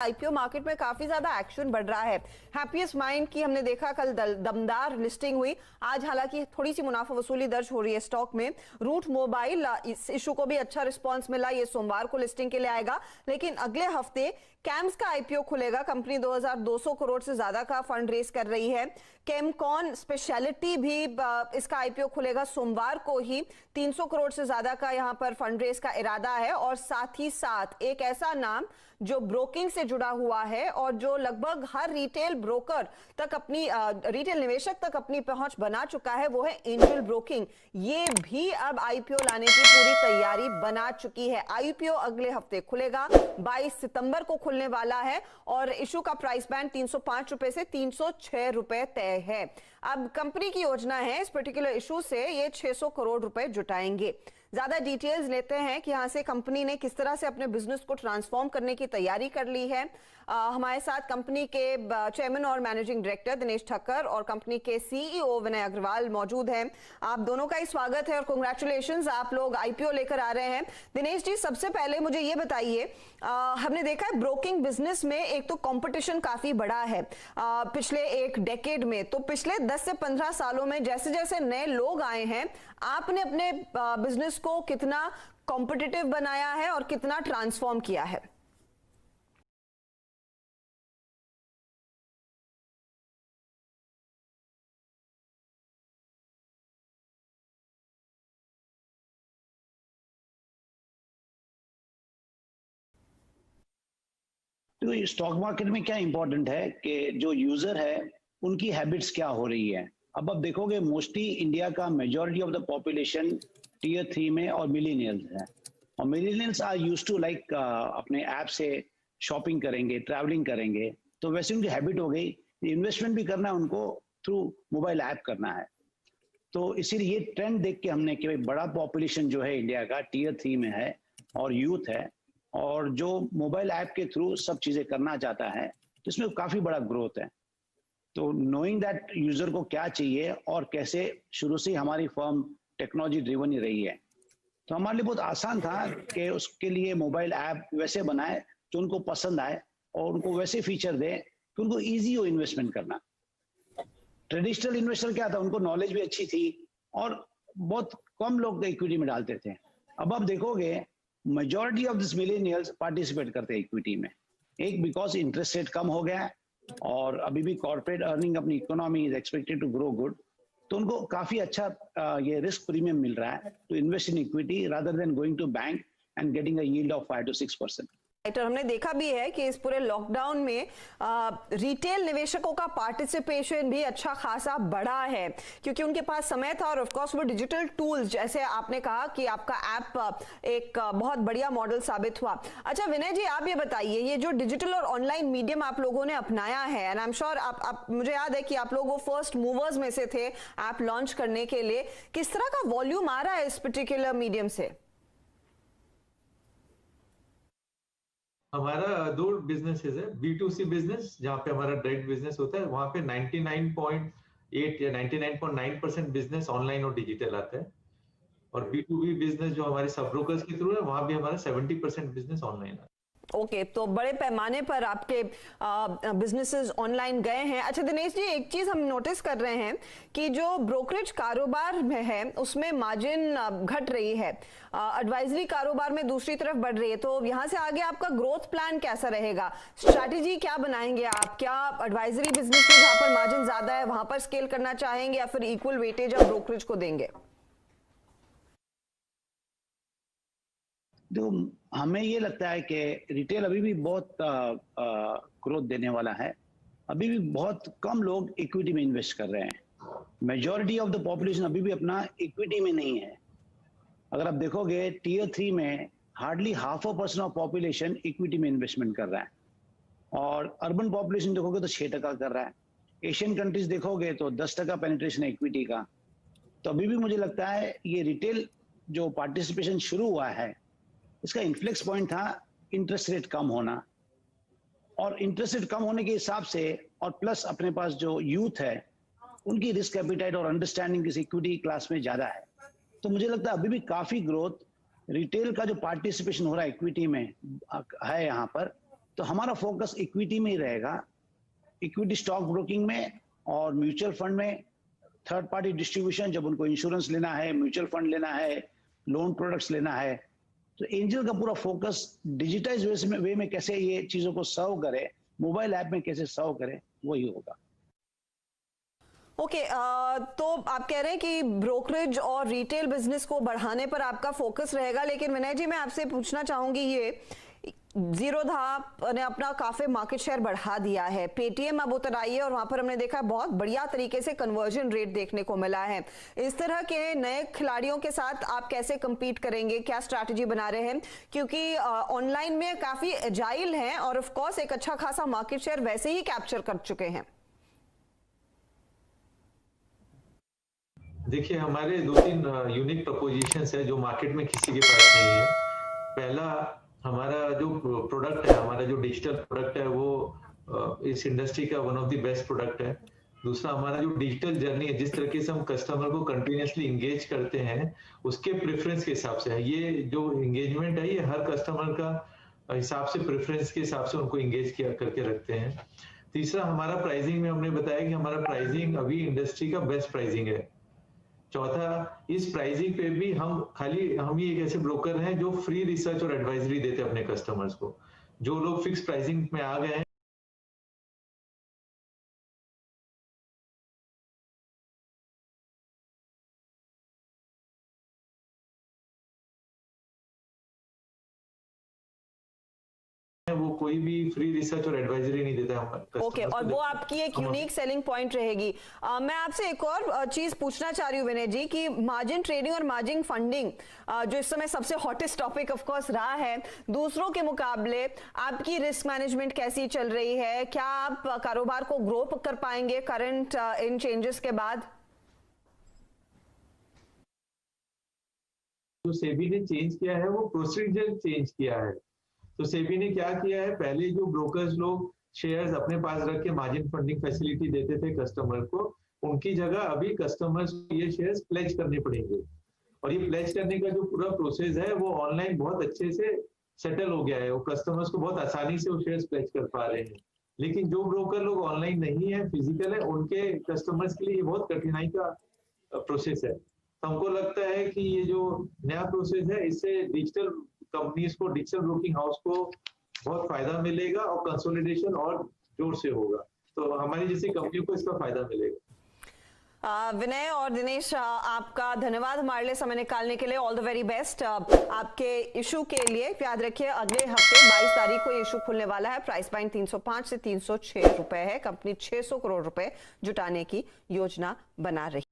IPO market में काफी ज्यादा एक्शन बढ़ रहा है। हैप्पीएस्ट माइंड की हमने देखा कल दमदार लिस्टिंग हुई, आज हालांकि थोड़ी सी मुनाफा वसूली दर्ज हो रही है स्टॉक में। रूट मोबाइल, इस इशू को भी अच्छा रिस्पांस मिला, ये सोमवार को लिस्टिंग के लिए आएगा, लेकिन अगले हफ्ते कैम्स का आईपीओ खुलेगा। कंपनी 2200 करोड़ से ज्यादा का फंड रेज कर रही है। केमकॉन स्पेशलिटी भी इसका आईपीओ खुलेगा सोमवार को ही, 300 करोड़ से ज्यादा का यहां पर फंड रेज का इरादा है। और साथ ही साथ एक ऐसा नाम जो ब्रोकिंग से जुड़ा हुआ है और जो लगभग हर रिटेल ब्रोकर तक अपनी रिटेल निवेशक तक अपनी पहुंच बना चुका है, वो है एंजल ब्रोकिंग। ये भी अब आईपीओ लाने की पूरी तैयारी बना चुकी है। आईपीओ अगले हफ्ते खुलेगा, 22 सितंबर को खुलने वाला है और इशू का प्राइस बैंड 305 रुपए से 306 रुपए तय है। अब कंपनी की योजना है इस पर्टिकुलर इशू से ये 600 करोड़ रुपए जुटाएंगे। ज्यादा डिटेल्स लेते हैं कि यहां से कंपनी ने किस तरह से अपने बिजनेस को ट्रांसफॉर्म करने की तैयारी कर ली है। हमारे साथ कंपनी के चेयरमैन और मैनेजिंग डायरेक्टर दिनेश ठक्कर और कंपनी के सीईओ विनय अग्रवाल मौजूद हैं। आप दोनों का ही स्वागत है और कांग्रेचुलेशंस, आप लोग आईपीओ लेकर आ रहे हैं। दिनेश जी, सबसे पहले मुझे ये बताइए, हमने देखा है ब्रोकिंग बिजनेस में एक तो कंपटीशन काफी बड़ा है पिछले एक डेकेड में, तो पिछले 10 से 15 सालों में जैसे जैसे नए लोग आए हैं, आपने अपने बिजनेस को कितना कॉम्पिटिटिव बनाया है और कितना ट्रांसफॉर्म किया है? तो स्टॉक मार्केट में क्या इंपॉर्टेंट है कि जो यूजर है उनकी हैबिट्स क्या हो रही है। अब आप देखोगे मोस्टली इंडिया का majority of the population tier 3 में और मिलेनियल्स है, और millennials are use to like अपने ऐप से शॉपिंग करेंगे, ट्रैवलिंग करेंगे, तो वैसे उनकी हैबिट हो गई। इन्वेस्टमेंट भी करना है उनको थ्रू मोबाइल ऐप करना है। तो इसीलिए ये ट्रेंड देख के हमने कि भाई बड़ा पॉपुलेशन जो है इंडिया का टीयर 3 में है और यूथ है, और जो मोबाइल ऐप के थ्रू सब चीजें करना चाहता है, तो इसमें काफी बड़ा ग्रोथ है। तो नोइंग दैट यूजर को क्या चाहिए और कैसे, शुरू से हमारी फर्म टेक्नोलॉजी ड्रिवन ही रही है, तो हमारे लिए बहुत आसान था कि उसके लिए मोबाइल ऐप वैसे बनाए जो उनको पसंद आए और उनको वैसे फीचर दे कि उनको ईजी हो इन्वेस्टमेंट करना। ट्रेडिशनल इन्वेस्टर क्या था, उनको नॉलेज भी अच्छी थी और बहुत कम लोग इक्विटी में डालते थे। अब आप देखोगे majority of this millennials participate करते हैं इक्विटी में। एक बिकॉज इंटरेस्ट रेट कम हो गया है और अभी भी कॉर्पोरेट अर्निंग अपनी economy is expected to grow good, तो उनको काफी अच्छा ये रिस्क प्रीमियम मिल रहा है to invest in equity rather than going to bank and getting a yield of 5 to 6%। हमने देखा भी है कि इस पूरे लॉकडाउन में रिटेल निवेशकों का पार्टिसिपेशन भी अच्छा खासा बढ़ा है, क्योंकि उनके पास समय था और ऑफ कोर्स वो डिजिटल टूल्स, जैसे आपने कहा कि आपका ऐप एक बहुत बढ़िया मॉडल साबित हुआ। अच्छा विनय जी, आप ये बताइए, ये जो डिजिटल और ऑनलाइन मीडियम आप लोगों ने अपनाया है, एंड आई एम श्योर आप मुझे याद है कि आप लोग वो फर्स्ट मूवर्स में से थे ऐप लॉन्च करने के लिए, किस तरह का वॉल्यूम आ रहा है इस पर्टिकुलर मीडियम से? हमारा दो बिजनेसेस है, B2C बिजनेस जहाँ पे हमारा डायरेक्ट बिजनेस होता है, वहाँ पे 99.8 या 99.9% बिजनेस ऑनलाइन और डिजिटल आता है, और B2B बिजनेस जो हमारे सब ब्रोकर्स के थ्रू है, वहाँ भी हमारा 70% बिजनेस ऑनलाइन आता है। ओके, तो बड़े पैमाने पर आपके बिजनेसेस ऑनलाइन गए हैं। अच्छा दिनेश जी, एक चीज हम नोटिस कर रहे हैं कि जो ब्रोकरेज कारोबार में है उसमें मार्जिन घट रही है, एडवाइजरी कारोबार में दूसरी तरफ बढ़ रही है, तो यहां से आगे आपका ग्रोथ प्लान कैसा रहेगा? स्ट्रैटेजी क्या बनाएंगे आप? क्या एडवाइजरी बिजनेस में जहां पर मार्जिन ज्यादा है वहां पर स्केल करना चाहेंगे या फिर इक्वल वेटेज आप ब्रोकरेज को देंगे? तो हमें ये लगता है कि रिटेल अभी भी बहुत ग्रोथ देने वाला है। अभी भी बहुत कम लोग इक्विटी में इन्वेस्ट कर रहे हैं। मेजॉरिटी ऑफ द पॉपुलेशन अभी भी अपना इक्विटी में नहीं है। अगर आप देखोगे टीयर 3 में हार्डली 0.5% ऑफ पॉपुलेशन इक्विटी में इन्वेस्टमेंट कर रहा है, और अर्बन पॉपुलेशन देखोगे तो 6% कर रहा है। एशियन कंट्रीज देखोगे तो 10% पेनिट्रेशन है इक्विटी का। तो अभी भी मुझे लगता है ये रिटेल जो पार्टिसिपेशन शुरू हुआ है, इसका इन्फ्लेक्स पॉइंट था इंटरेस्ट रेट कम होना, और इंटरेस्ट रेट कम होने के हिसाब से और प्लस अपने पास जो यूथ है उनकी रिस्क एपिटाइट और अंडरस्टैंडिंग इस इक्विटी क्लास में ज्यादा है। तो मुझे लगता है अभी भी काफी ग्रोथ रिटेल का जो पार्टिसिपेशन हो रहा है इक्विटी में है यहाँ पर, तो हमारा फोकस इक्विटी में ही रहेगा, इक्विटी स्टॉक ब्रोकिंग में और म्यूचुअल फंड में, थर्ड पार्टी डिस्ट्रीब्यूशन, जब उनको इंश्योरेंस लेना है, म्यूचुअल फंड लेना है, लोन प्रोडक्ट्स लेना है, तो एंजल का पूरा फोकस डिजिटाइज वे में कैसे ये चीजों को सर्व करे, मोबाइल ऐप में कैसे सर्व करे, वही होगा। ओके, तो आप कह रहे हैं कि ब्रोकरेज और रिटेल बिजनेस को बढ़ाने पर आपका फोकस रहेगा, लेकिन विनय जी मैं आपसे पूछना चाहूंगी, ये जीरोधा ने अपना काफी मार्केट शेयर बढ़ा दिया है, पेटीएम अब उतर आई है और वहां पर हमने देखा बहुत बढ़िया तरीके से कन्वर्जन रेट देखने को मिला है। इस तरह के नए खिलाड़ियों के साथ आप कैसे compete करेंगे, क्या स्ट्रैटेजी बना रहे हैं, क्योंकि ऑनलाइन में काफी एजाइल हैं और ऑफ कोर्स एक अच्छा खासा मार्केट शेयर वैसे ही कैप्चर कर चुके हैं। देखिए, हमारे 2-3 यूनिक प्रपोजिशंस है जो मार्केट में किसी के पास नहीं है। पहला, हमारा जो प्रोडक्ट है, हमारा जो डिजिटल प्रोडक्ट है, वो इस इंडस्ट्री का one of the best product है। दूसरा, हमारा जो डिजिटल जर्नी है, जिस तरीके से हम कस्टमर को कंटिन्यूअसली इंगेज करते हैं, उसके प्रेफरेंस के हिसाब से है। ये जो एंगेजमेंट है, ये हर कस्टमर का हिसाब से, प्रेफरेंस के हिसाब से उनको इंगेज किया करके रखते हैं। तीसरा, हमारा प्राइसिंग में हमने बताया कि हमारा प्राइसिंग अभी इंडस्ट्री का बेस्ट प्राइसिंग है। चौथा, इस प्राइसिंग पे भी हम ही एक ऐसे ब्रोकर हैं जो फ्री रिसर्च और एडवाइजरी देते हैं अपने कस्टमर्स को। जो लोग फिक्स प्राइसिंग में आ गए हैं, वो कोई भी फ्री रिसर्च और एडवाइजरी नहीं देता है। ओके, और वो आपकी एक यूनिक सेलिंग पॉइंट रहेगी। मैं आपसे एक और चीज पूछना चाह रही हूँ विनय जी कि मार्जिन ट्रेडिंग और मार्जिन फंडिंग जो इस समय सबसे हॉटेस्ट टॉपिक ऑफ कोर्स रहा है, दूसरों के मुकाबले आपकी रिस्क मैनेजमेंट कैसी चल रही है? क्या आप कारोबार को ग्रो कर पाएंगे करंट इन चेंजेस के बाद? जो सेबी ने चेंज किया है, वो प्रोसीजर चेंज किया है। तो सेबी ने क्या किया है, पहले जो ब्रोकर्स लोग शेयर्स अपने पास रख के मार्जिन फंडिंग फैसिलिटी देते थे कस्टमर को, उनकी जगह अभी कस्टमर्स को ये शेयर्स प्लेज करने पड़ेंगे। और ये प्लेज करने का जो पूरा प्रोसेस है, वो ऑनलाइन बहुत अच्छे से सेटल हो गया है। वो कस्टमर्स को बहुत आसानी से वो शेयर्स प्लेज कर पा रहे हैं। लेकिन जो ब्रोकर लोग ऑनलाइन नहीं है, फिजिकल है, उनके कस्टमर्स के लिए ये बहुत कठिनाई का प्रोसेस है। तो हमको लगता है कि ये जो नया प्रोसेस है, इससे डिजिटल कंपनीज को, डिजिटल ब्रोकिंग हाउस को बहुत फायदा मिलेगा और कंसोलिडेशन और जोर से होगा। तो हमारी जैसी कंपनी को इसका फायदा मिलेगा। विनय और दिनेश, आपका धन्यवाद हमारे लिए समय निकालने के लिए। ऑल द वेरी बेस्ट आपके इशू के लिए। याद रखिए, अगले हफ्ते 22 तारीख को ये इशू खुलने वाला है। प्राइस पॉइंट 305 से 306 रुपए है। कंपनी 600 करोड़ रुपए जुटाने की योजना बना रही।